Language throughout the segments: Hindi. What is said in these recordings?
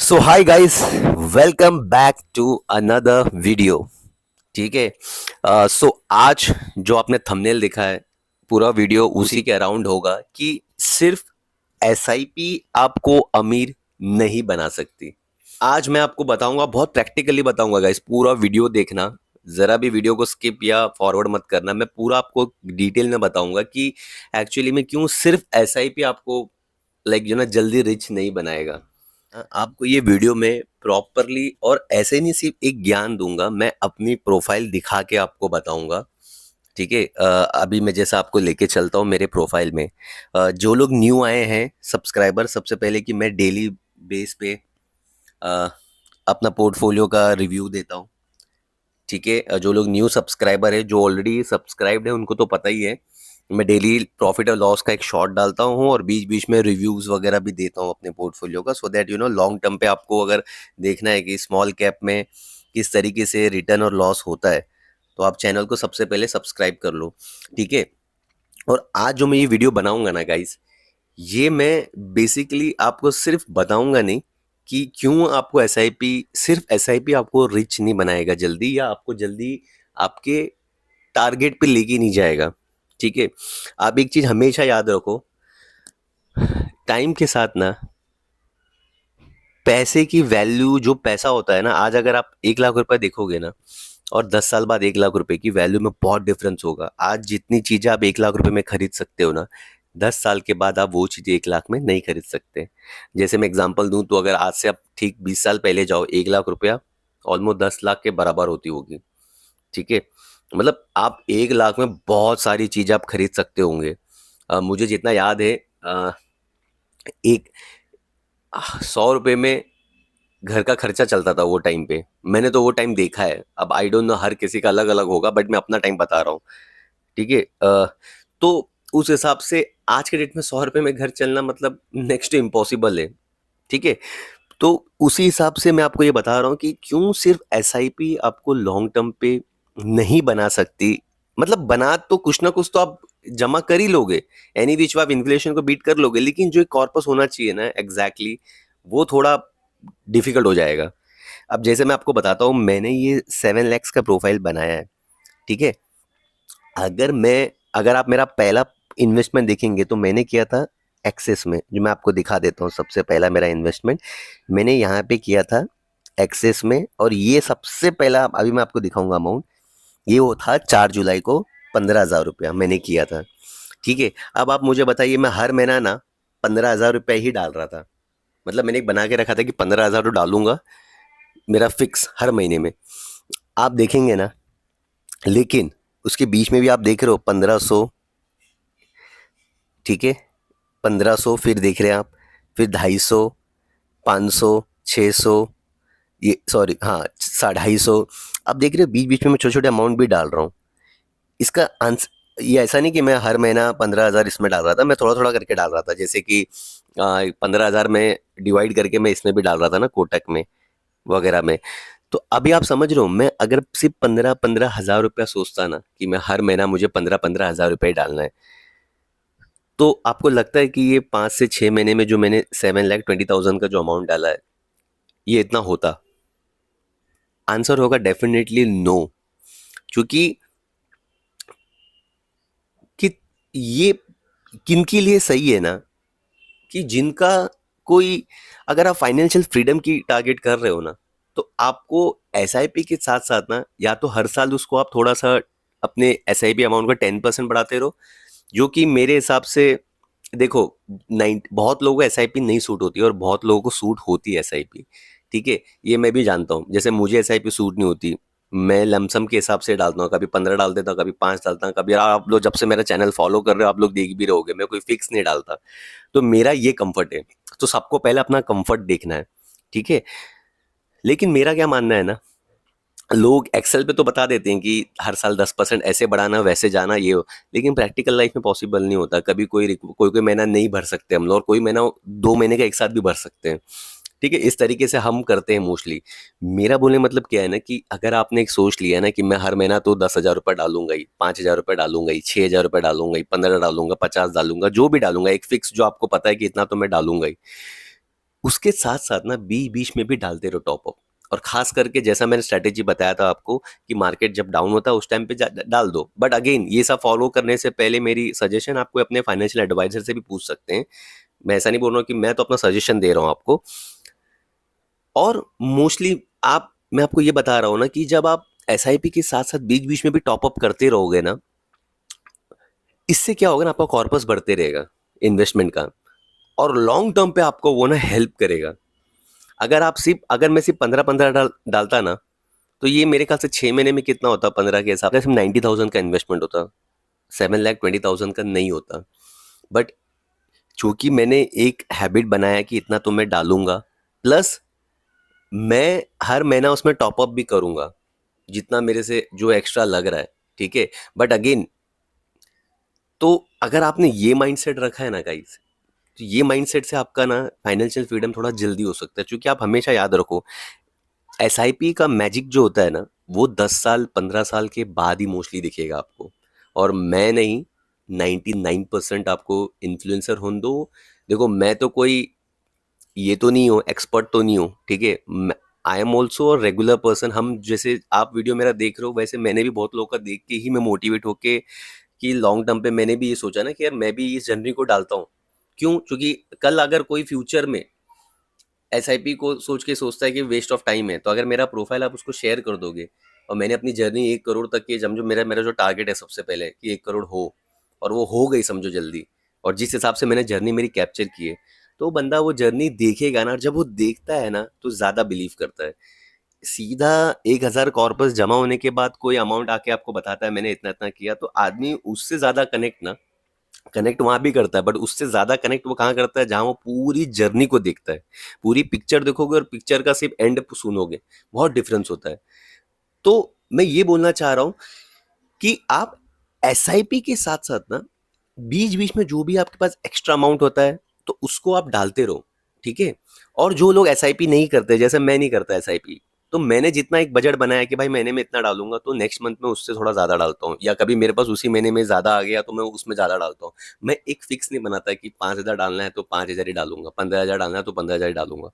So hi guys, welcome back to another video. ठीक है। सो आज जो आपने थंबनेल देखा है, पूरा वीडियो उसी के अराउंड होगा कि सिर्फ एसआईपी आपको अमीर नहीं बना सकती। आज मैं आपको बताऊंगा, बहुत प्रैक्टिकली बताऊंगा गाइस। पूरा वीडियो देखना, जरा भी वीडियो को स्किप या फॉरवर्ड मत करना। मैं पूरा आपको डिटेल में बताऊंगा कि एक्चुअली में क्यों सिर्फ एसआईपी आपको लाइक जो ना जल्दी रिच नहीं बनाएगा। आपको ये वीडियो में प्रॉपरली और ऐसे नहीं सिर्फ एक ज्ञान दूंगा, मैं अपनी प्रोफाइल दिखा के आपको बताऊंगा। ठीक है। अभी मैं जैसा आपको लेके चलता हूँ मेरे प्रोफाइल में। जो लोग न्यू आए हैं सब्सक्राइबर, सबसे पहले कि मैं डेली बेस पे अ, अपना पोर्टफोलियो का रिव्यू देता हूँ। ठीक है। जो लोग न्यू सब्सक्राइबर है, जो ऑलरेडी सब्सक्राइब्ड है उनको तो पता ही है। मैं डेली प्रॉफिट और लॉस का एक शॉर्ट डालता हूँ और बीच बीच में रिव्यूज वगैरह भी देता हूँ अपने पोर्टफोलियो का, सो दैट लॉन्ग टर्म पे आपको अगर देखना है कि स्मॉल कैप में किस तरीके से रिटर्न और लॉस होता है, तो आप चैनल को सबसे पहले सब्सक्राइब कर लो। ठीक है। और आज जो मैं ये वीडियो बनाऊंगा ना गाइस, ये मैं बेसिकली आपको सिर्फ बताऊंगा नहीं कि क्यों आपको एसआईपी, सिर्फ एसआईपी आपको रिच नहीं बनाएगा जल्दी, या आपको जल्दी आपके टारगेट पे लेके नहीं जाएगा। ठीक है। आप एक चीज हमेशा याद रखो, टाइम के साथ ना पैसे की वैल्यू, जो पैसा होता है ना, आज अगर आप 1 लाख रुपए देखोगे ना, और 10 साल बाद 1 लाख रुपए की वैल्यू में बहुत डिफरेंस होगा। आज जितनी चीजें आप 1 लाख रुपए में खरीद सकते हो ना, 10 साल के बाद आप वो चीजें 1 लाख में नहीं खरीद सकते। जैसे मैं एग्जांपल दूं, तो अगर आज से आप ठीक 20 साल पहले जाओ, 1 लाख रुपया ऑलमोस्ट 10 लाख के बराबर होती होगी। ठीक है। मतलब आप 1 लाख में बहुत सारी चीजें आप खरीद सकते होंगे। मुझे जितना याद है, एक 100 रुपए में घर का खर्चा चलता था वो टाइम पे। मैंने तो वो टाइम देखा है। अब आई डोंट नो, हर किसी का अलग अलग होगा, बट मैं अपना टाइम बता रहा हूँ। ठीक है। तो उस हिसाब से आज के डेट में 100 रुपए में घर चलना मतलब नेक्स्ट टू इम्पॉसिबल है। ठीक है। तो उसी हिसाब से मैं आपको ये बता रहा हूँ कि क्यों सिर्फ एसआईपी आपको लॉन्ग टर्म पे नहीं बना सकती। मतलब बना तो कुछ ना कुछ तो आप जमा कर ही लोगे, एनी विच आप इन्फ्लेशन को बीट कर लोगे, लेकिन जो एक कॉर्पस होना चाहिए ना, एग्जैक्टली वो थोड़ा डिफिकल्ट हो जाएगा। अब जैसे मैं आपको बताता हूँ, मैंने ये 7 लैक्स का प्रोफाइल बनाया है। ठीक है। अगर आप मेरा पहला इन्वेस्टमेंट देखेंगे तो मैंने किया था एक्सेस में, जो मैं आपको दिखा देता हूँ। सबसे पहला मेरा इन्वेस्टमेंट मैंने यहाँ पे किया था एक्सेस में, और ये सबसे पहला अभी मैं आपको दिखाऊंगा अमाउंट। ये वो था 4 जुलाई को, 15,000 रुपया मैंने किया था। ठीक है। अब आप मुझे बताइए, मैं हर महीना ना 15,000 रुपया ही डाल रहा था। मतलब मैंने एक बना के रखा था कि 15,000 तो डालूंगा, मेरा फिक्स हर महीने में। आप देखेंगे ना, लेकिन उसके बीच में भी आप देख रहे हो 1500। ठीक है। 1500 फिर देख रहे हैं आप, फिर 250, 500, 600, ये सॉरी हाँ 250। अब देख रहे हो बीच बीच में मैं छोटे छोटे अमाउंट भी डाल रहा हूँ। इसका आंसर ये ऐसा नहीं कि मैं हर महीना 15,000 इसमें डाल रहा था, मैं थोड़ा थोड़ा करके डाल रहा था। जैसे कि 15,000 में डिवाइड करके मैं इसमें भी डाल रहा था ना, कोटक में वगैरह में। तो अभी आप समझ रहे हो, मैं अगर सिर्फ 15,000 रुपया सोचता ना कि मैं हर महीना मुझे 15,000 रुपये डालना है, तो आपको लगता है कि ये 5 से 6 महीने में जो मैंने 7,20,000 का जो अमाउंट डाला है, ये इतना होता? आंसर होगा डेफिनेटली नो। क्योंकि कि ये किनके लिए सही है ना, कि जिनका कोई, अगर आप फाइनेंशियल फ्रीडम की टारगेट कर रहे हो ना, तो आपको एसआईपी के साथ साथ ना, या तो हर साल उसको आप थोड़ा सा अपने एसआईपी अमाउंट का 10% बढ़ाते रहो। जो कि मेरे हिसाब से, देखो, बहुत लोगों को एसआईपी नहीं सूट होती और बहुत लोगों को सूट होती है एसआईपी। ठीक है। ये मैं भी जानता हूँ, जैसे मुझे एसआईपी सूट नहीं होती। मैं लमसम के हिसाब से डालता हूँ, कभी 15 डाल देता हूँ, कभी 5 डालता हूँ, कभी, आप लोग जब से मेरा चैनल फॉलो कर रहे हो आप लोग देख भी रहोगे, मैं कोई फिक्स नहीं डालता। तो मेरा ये कंफर्ट है। तो सबको पहले अपना कंफर्ट देखना है। ठीक है। लेकिन मेरा क्या मानना है ना, लोग एक्सेल पे तो बता देते हैं कि हर साल 10% ऐसे बढ़ाना, वैसे जाना, ये हो। लेकिन प्रैक्टिकल लाइफ में पॉसिबल नहीं होता। कभी कोई कोई महीना नहीं भर सकते हम लोग, और कोई महीना 2 महीने का एक साथ भी भर सकते हैं। ठीक है। इस तरीके से हम करते हैं मोस्टली। मेरा बोलने मतलब क्या है ना, कि अगर आपने एक सोच लिया ना कि मैं हर महीना तो 10,000 रुपये डालूंगा ही, 5,000 रुपये डालूंगा ही, 6,000 रुपये डालूंगा ही, 15 डालूंगा, 50 डालूंगा, जो भी डालूंगा, एक फिक्स जो आपको पता है कि इतना तो मैं डालूंगा ही, उसके साथ साथ ना बीच बीच में भी डालते रहो टॉप अप। और खास करके जैसा मैंने स्ट्रेटेजी बताया था आपको कि मार्केट जब डाउन होता है उस टाइम पे डाल दो। बट अगेन ये सब फॉलो करने से पहले मेरी सजेशन, आपको अपने फाइनेंशियल एडवाइजर से भी पूछ सकते हैं। मैं ऐसा नहीं बोल रहा हूँ कि मैं तो अपना सजेशन दे रहा हूँ आपको। और मोस्टली आप, मैं आपको ये बता रहा हूँ ना कि जब आप एसआईपी के साथ साथ बीच बीच में भी टॉप अप करते रहोगे ना, इससे क्या होगा ना, आपका कॉर्पस बढ़ते रहेगा इन्वेस्टमेंट का, और लॉन्ग टर्म पे आपको वो ना हेल्प करेगा। अगर मैं सिर्फ 15-15 डालता ना, तो ये मेरे ख्याल से 6 महीने में कितना होता, 15 के हिसाब से 90,000 का इन्वेस्टमेंट होता, 7,20,000 का नहीं होता। बट चूंकि मैंने एक हैबिट बनाया कि इतना तो मैं डालूंगा, प्लस मैं हर महीना उसमें टॉप अप भी करूंगा जितना मेरे से जो एक्स्ट्रा लग रहा है, ठीक है। बट अगेन, तो अगर आपने ये माइंडसेट रखा है ना गाइस, तो ये माइंडसेट से आपका ना फाइनेंशियल फ्रीडम थोड़ा जल्दी हो सकता है। क्योंकि आप हमेशा याद रखो, एसआईपी का मैजिक जो होता है ना, वो 10 साल 15 साल के बाद ही मोस्टली दिखेगा आपको। और मैं नहीं, 99% आपको इन्फ्लुएंसर होने दो। देखो, मैं तो कोई ये तो नहीं हूँ, एक्सपर्ट तो नहीं हूँ, ठीक है। I am also regular person. हम जैसे आप वीडियो मेरा देख रहे हो, वैसे मैंने भी बहुत लोगों का देख के ही मैं मोटिवेट होके कि लॉन्ग टर्म पे मैंने भी ये सोचा ना कि यार मैं भी इस जर्नी को डालता हूँ। क्यों? क्योंकि कल अगर कोई फ्यूचर में एसआईपी को सोच के सोचता है कि वेस्ट ऑफ टाइम है, तो अगर मेरा प्रोफाइल आप उसको शेयर कर दोगे, और मैंने अपनी जर्नी 1 करोड़ तक की, समझो मेरा मेरा जो टारगेट है सबसे पहले कि 1 करोड़ हो, और वो हो गई समझो जल्दी, और जिस हिसाब से मैंने जर्नी मेरी कैप्चर की है, तो बंदा वो जर्नी देखेगा ना, और जब वो देखता है ना तो ज़्यादा बिलीव करता है। सीधा 1,000 कॉर्पस जमा होने के बाद कोई अमाउंट आके आपको बताता है मैंने इतना इतना किया, तो आदमी उससे ज़्यादा कनेक्ट वहां भी करता है। बट उससे ज्यादा कनेक्ट वो कहाँ करता है, जहां वो पूरी जर्नी को देखता है। पूरी पिक्चर देखोगे और पिक्चर का सिर्फ एंड सुनोगे, बहुत डिफरेंस होता है। तो मैं ये बोलना चाह रहा हूं कि आप एसआईपी के साथ साथ ना बीच बीच में जो भी आपके पास एक्स्ट्रा अमाउंट होता है, तो उसको आप डालते रहो, ठीक है। और जो लोग एसआईपी नहीं करते, जैसे मैं नहीं करता एसआईपी, तो मैंने जितना एक बजट बनाया कि भाई महीने में इतना डालूंगा, तो नेक्स्ट मंथ में उससे थोड़ा ज्यादा डालता हूँ, या कभी मेरे पास उसी महीने में ज्यादा आ गया तो मैं उसमें ज्यादा डालता हूँ। मैं एक फिक्स नहीं बनाता कि 5,000 डालना है तो 5,000 ही डालूंगा, 15,000 डालना है तो 15,000 ही डालूंगा।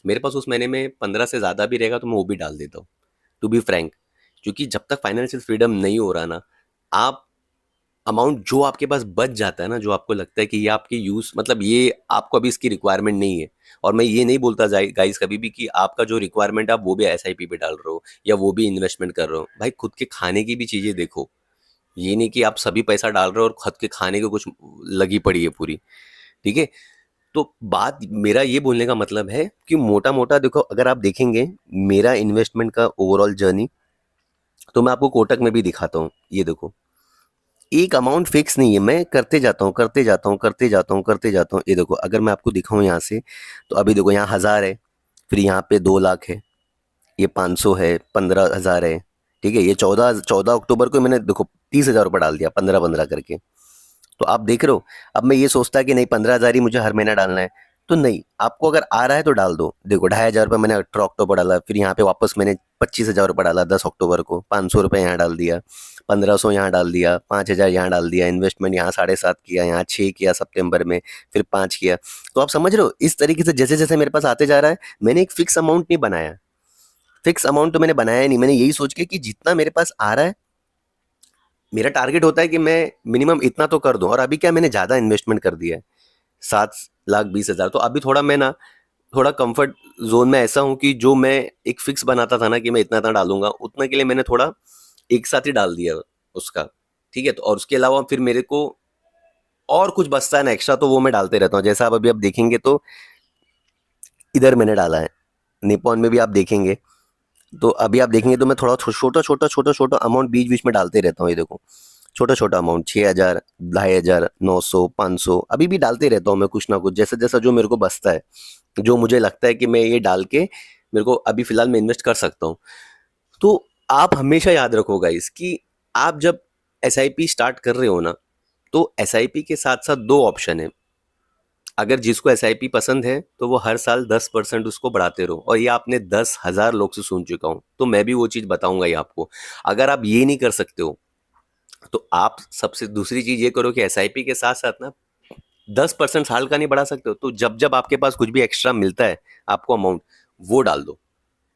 मेरे पास उस महीने में 15 से ज्यादा भी रहेगा तो मैं वो भी डाल देता हूँ, टू बी फ्रैंक। क्योंकि जब तक फाइनेंशियल फ्रीडम नहीं हो रहा ना, आप अमाउंट जो आपके पास बच जाता है ना, जो आपको लगता है कि ये आपके यूज, मतलब ये आपको अभी इसकी रिक्वायरमेंट नहीं है। और मैं ये नहीं बोलता गाइस कभी भी कि आपका जो रिक्वायरमेंट है आप वो भी एसआईपी पे डाल रहे हो या वो भी इन्वेस्टमेंट कर रहे हो। भाई खुद के खाने की भी चीजें देखो। ये नहीं कि आप सभी पैसा डाल रहे हो और खुद के खाने को कुछ लगी पड़ी है पूरी, ठीक है। तो बात मेरा ये बोलने का मतलब है कि मोटा मोटा देखो, अगर आप देखेंगे मेरा इन्वेस्टमेंट का ओवरऑल जर्नी, तो मैं आपको कोटक में भी दिखाता हूँ। ये देखो, एक अमाउंट फिक्स नहीं है, मैं करते जाता हूँ करते जाता हूँ करते जाता हूँ करते जाता हूँ। ये देखो, अगर मैं आपको दिखाऊं यहाँ से, तो अभी देखो यहाँ 1,000 है, फिर यहाँ पे 2 लाख है, ये 500 है, 15,000 है, ठीक है। ये 14 अक्टूबर को मैंने देखो 30,000 रुपये डाल दिया, 15-15 करके। तो आप देख रहे हो, अब मैं ये सोचता कि नहीं 15,000 ही मुझे हर महीना डालना है, तो नहीं, आपको अगर आ रहा है तो डाल दो। देखो 2,500 रुपये मैंने 18 अक्टूबर डाला, फिर यहाँ पे वापस मैंने 25,000 रुपये डाला 10 अक्टूबर को, 500 रुपये यहाँ डाल दिया, 1,500 यहाँ डाल दिया, 5,000 यहाँ डाल दिया, इन्वेस्टमेंट यहाँ 7.5 किया, यहाँ 6 किया सितंबर में, फिर 5 किया। तो आप समझ रहे हो, इस तरीके से जैसे जैसे मेरे पास आते जा रहा है, मैंने एक फिक्स अमाउंट नहीं बनाया। फिक्स अमाउंट तो मैंने बनाया नहीं, मैंने यही सोच के कि जितना मेरे पास आ रहा है, मेरा टारगेट होता है कि मैं मिनिमम इतना तो कर दूं। और अभी क्या, मैंने ज़्यादा इन्वेस्टमेंट कर दिया है, 7,20,000। तो अभी थोड़ा मैं ना, थोड़ा कंफर्ट जोन में ऐसा हूँ कि जो मैं एक फिक्स बनाता था ना कि मैं इतना इतना डालूंगा, उतना के लिए मैंने थोड़ा एक साथ ही डाल दिया उसका, ठीक है। तो और उसके अलावा फिर मेरे को और कुछ बचता है ना एक्स्ट्रा, तो वो मैं डालते रहता हूँ। जैसा आप अभी आप देखेंगे, तो इधर मैंने डाला है, निपॉन में भी आप देखेंगे, तो अभी आप देखेंगे तो मैं थोड़ा छोटा छोटा छोटा छोटा अमाउंट बीच बीच में डालते रहता हूँ। ये देखो, छोटा छोटा अमाउंट, 6,000, 2,500, 900, 500 अभी भी डालते रहता हूँ मैं, कुछ ना कुछ जैसा जैसा जो मेरे को बचता है, जो मुझे लगता है कि मैं ये डाल के मेरे को अभी फिलहाल मैं इन्वेस्ट कर सकता हूँ। तो आप हमेशा याद रखो गाइस कि आप जब एसआईपी स्टार्ट कर रहे हो ना, तो एसआईपी के साथ साथ दो ऑप्शन है। अगर जिसको एसआईपी पसंद है तो वो हर साल 10% उसको बढ़ाते रहो। और ये आपने 10,000 लोग से सुन चुका हूं, तो मैं भी वो चीज बताऊंगा ही आपको। अगर आप ये नहीं कर सकते हो, तो आप सबसे दूसरी चीज ये करो कि एसआईपी के साथ साथ ना 10% साल का नहीं बढ़ा सकते हो, तो जब जब आपके पास कुछ भी एक्स्ट्रा मिलता है आपको अमाउंट, वो डाल दो।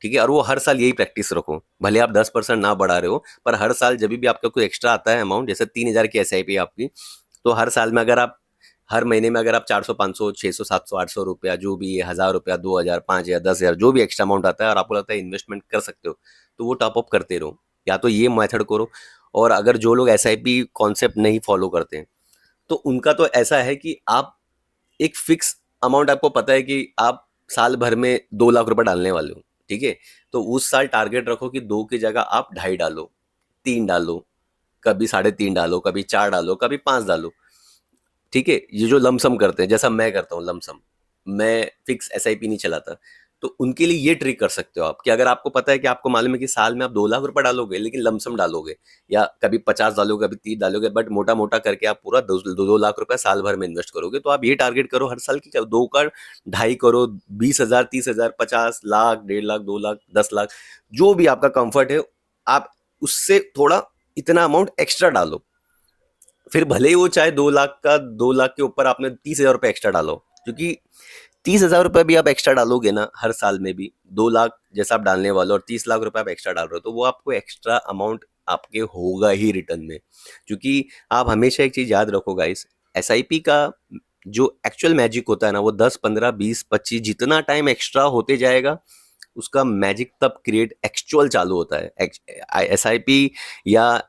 ठीक है, और वो हर साल यही प्रैक्टिस रखो, भले आप 10% ना बढ़ा रहे हो, पर हर साल जब भी आपका कोई एक्स्ट्रा आता है अमाउंट, जैसे 3,000 की एसआईपी आपकी, तो हर साल में अगर आप, हर महीने में अगर आप 400 500 600 700 800 रुपया, जो भी 1,000 रुपया, 2,000 5,000 10,000 जो भी एक्स्ट्रा अमाउंट आता है और आपको लगता है इन्वेस्टमेंट कर सकते हो, तो वो टॉप अप करते रहो, या तो ये मेथड करो। और अगर जो लोग एसआईपी कॉन्सेप्ट नहीं फॉलो करते हैं, तो उनका तो ऐसा है कि आप एक फिक्स अमाउंट, आपको पता है कि आप साल भर में 2 लाख रुपए डालने वाले हो। ठीक है, तो उस साल टारगेट रखो कि 2 की जगह आप 2.5 डालो, 3 डालो, कभी 3.5 डालो, कभी 4 डालो, कभी 5 डालो। ठीक है, ये जो लमसम करते हैं, जैसा मैं करता हूँ लमसम, मैं फिक्स एसआईपी नहीं चलाता, तो उनके लिए ये ट्रिक कर सकते हो आप, कि अगर आपको पता है कि आपको मालूम है कि साल में आप 2 लाख रुपए डालोगे, लेकिन लमसम डालोगे, या कभी 50 डालोगे, कभी 30 डालोगे, बट मोटा मोटा करके आप पूरा 2 लाख रुपए साल भर में इन्वेस्ट करोगे, तो आप ये टारगेट करो हर साल की, 2 का 2.5 करो, 20,000 30,000 50 लाख, 1.5 लाख, 2 लाख, 10 लाख, जो भी आपका कंफर्ट है, आप उससे थोड़ा इतना अमाउंट एक्स्ट्रा डालो। फिर भले ही वो चाहे 2 लाख का, 2 लाख के ऊपर आपने 30,000 रुपये एक्स्ट्रा डालो, क्योंकि 30,000 रुपये भी आप एक्स्ट्रा डालोगे ना हर साल में भी, 2 लाख जैसा आप डालने वाले हो और 30 लाख रुपए आप एक्स्ट्रा डाल रहे हो, तो वो आपको एक्स्ट्रा अमाउंट आपके होगा ही रिटर्न में। क्योंकि आप हमेशा एक चीज याद रखो गाइस, एसआईपी का जो एक्चुअल मैजिक होता है ना, वो 10 15 20 25 जितना टाइम एक्स्ट्रा होते जाएगा, उसका मैजिक तब क्रिएट एक्चुअल चालू होता है। एसआईपी या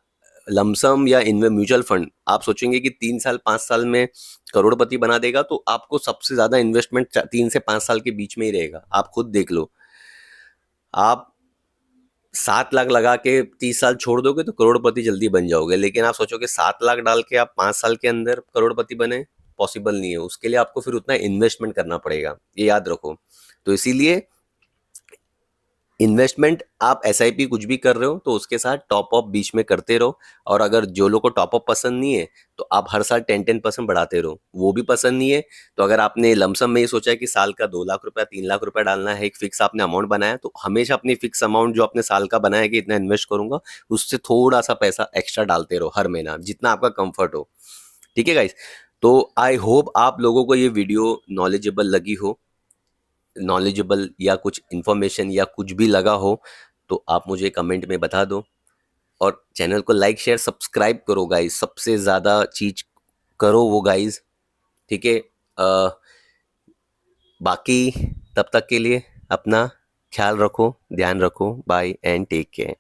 लमसम या इनमें म्यूचुअल फंड, आप सोचेंगे कि 3 साल 5 साल में करोड़पति बना देगा, तो आपको सबसे ज्यादा इन्वेस्टमेंट 3 से 5 साल के बीच में ही रहेगा। आप खुद देख लो, आप 7 लाख लगा के 30 साल छोड़ दोगे तो करोड़पति जल्दी बन जाओगे, लेकिन आप सोचोगे 7 लाख डाल के आप 5 साल के अंदर करोड़पति बने, पॉसिबल नहीं है। उसके लिए आपको फिर उतना इन्वेस्टमेंट करना पड़ेगा, ये याद रखो। तो इसीलिए इन्वेस्टमेंट आप एसआईपी कुछ भी कर रहे हो तो उसके साथ टॉप अप बीच में करते रहो। और अगर जो लोग को टॉप अप पसंद नहीं है, तो आप हर साल 10% बढ़ाते रहो। वो भी पसंद नहीं है, तो अगर आपने लमसम में ये सोचा है कि साल का 2 लाख रुपया 3 लाख रुपया डालना है, एक फिक्स आपने अमाउंट बनाया, तो हमेशा अपनी फिक्स अमाउंट जो आपने साल का बनाया कि इतना इन्वेस्ट करूंगा, उससे थोड़ा सा पैसा एक्स्ट्रा डालते रहो हर महीना, जितना आपका कंफर्ट हो। ठीक है गाइस, तो आई होप आप लोगों को ये वीडियो नॉलेजेबल लगी हो, नॉलेजेबल या कुछ इन्फॉर्मेशन या कुछ भी लगा हो, तो आप मुझे कमेंट में बता दो। और चैनल को लाइक शेयर सब्सक्राइब करो गाइज, सबसे ज़्यादा चीज करो वो गाइज। ठीक है, बाकी तब तक के लिए अपना ख्याल रखो, ध्यान रखो, बाय एंड टेक केयर।